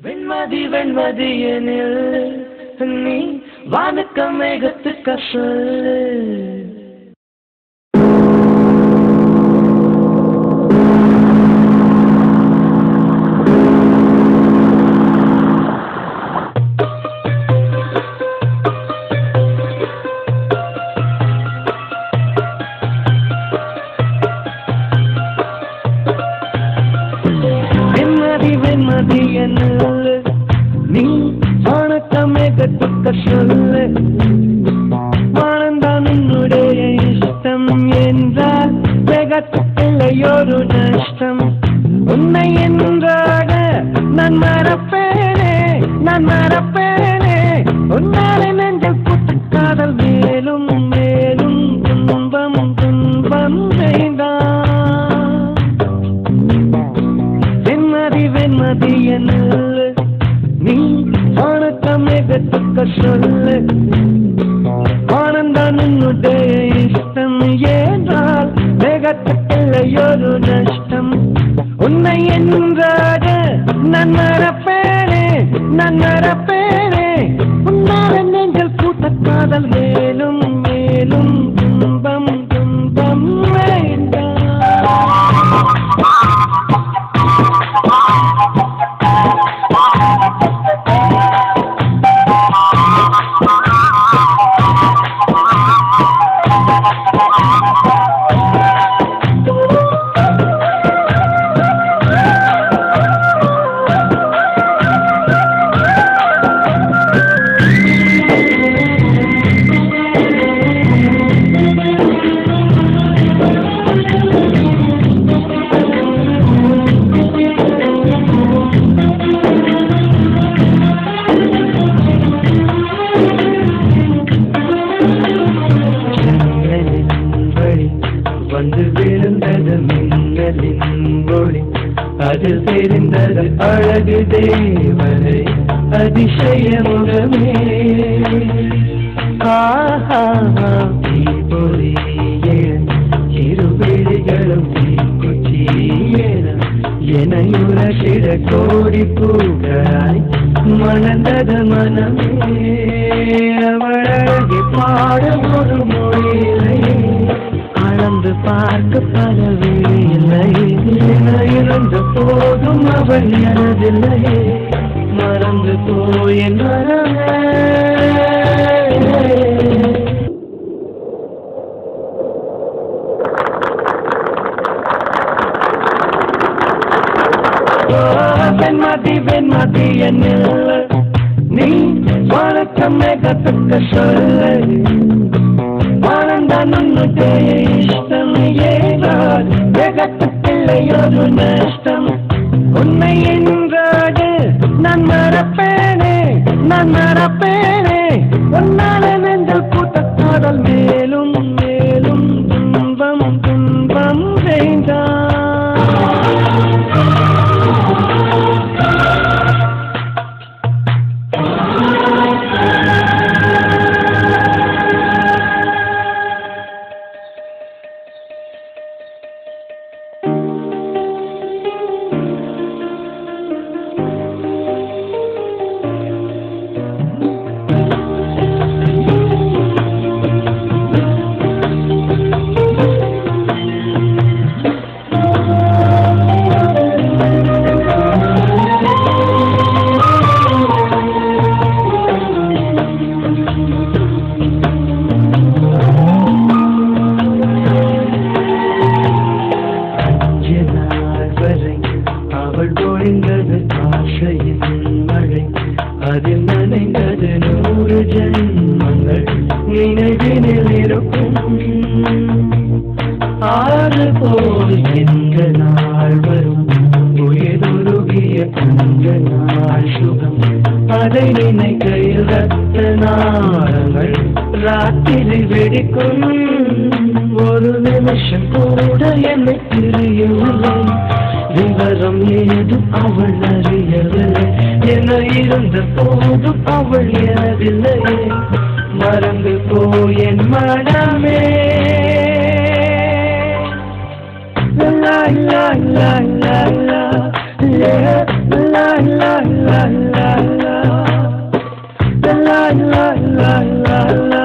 வெண்மதி வெண்மதி எனில் நீ வானுக்க மேகத்துக்க சொல்லு. வெண்மதி எனில் நீ வானுக்க மேகத்துக்க சொல்லு. வானந்தான் உன்னுடைய இஷ்டம் என்றால் மேகத்துக்கில்லையொரு நஷ்டம். உன்னை என்றாக நான் மறப்பேனே, நான் மறப்பேனே. உன்னாலே நெஞ்சில் புட்டு காதல் மேலும் மேலும் துன்பம் துன்பம் செய்தான். வெண்மதி வெண்மதி எனில் நீ வானுக்க மேகத்துக்க சொல்லு. வானந்தான் உன்னுடைய இஷ்டம் என்றால் மேகத்துக்கில்லையொரு நஷ்டம். உன்னை என்றாக நான் மறப்பேனே, நான் மறப்பேனே. உன்னால நெஞ்சில் பூத்த காதல் மேலும் மேலும் துன்பம் துன்பம் வேண்டாம். வந்து விழுந்தது மின்னலின் ஒளி, அதில் தெரிந்தது அழகு தேவதை அதிசய முகமே. இருவிழிகளும் எனையுலகிட கோடி பூக்களாய் மணந்தது மனமே. அவள் அழகி பாடும் ஒரு மொழியிலே அளந்து பார்க்க பரவில்லை. இருந்த போதும் அவள் எனதில்லை, மறந்து போயின் மனமே. வெண்மதி வெண்மதி எனில் நீ வானுக்க மேகத்துக்க சொல்லு. வானந்தான் உன்னுடைய இஷ்டம் என்றால் மேகத்துக்கில்லையொரு நஷ்டம். உன்னை என்றாக நான் மறப்பேனே, நான் மறப்பேனே. உன்னால நெஞ்சில் பூத்த காதல் மேலும் மேலும் துன்பம் துன்பம் செய்தான். அவள் பொழிந்தது ஆசையின் மழை, அதில் நனைந்தது 100 ஜென்மங்கள் நினைவினில் இருக்கும். ஆறு போல் எந்த நாள் வரும், உயிருருகிய அந்த நாள் சுகம். அதை நினைக்கையில் ரத்த நாளங்கள் ராத்திரி வெடிக்கும். ஒரு நிமிஷம் கூட என்னை தெரியவில்லை, விவரம் ஏது அவள் அறியவில்லை. என இருந்த போதும் அவள் எனதில்லையே, மறந்து போயின் மனமே. la la la la la la la la அல்லா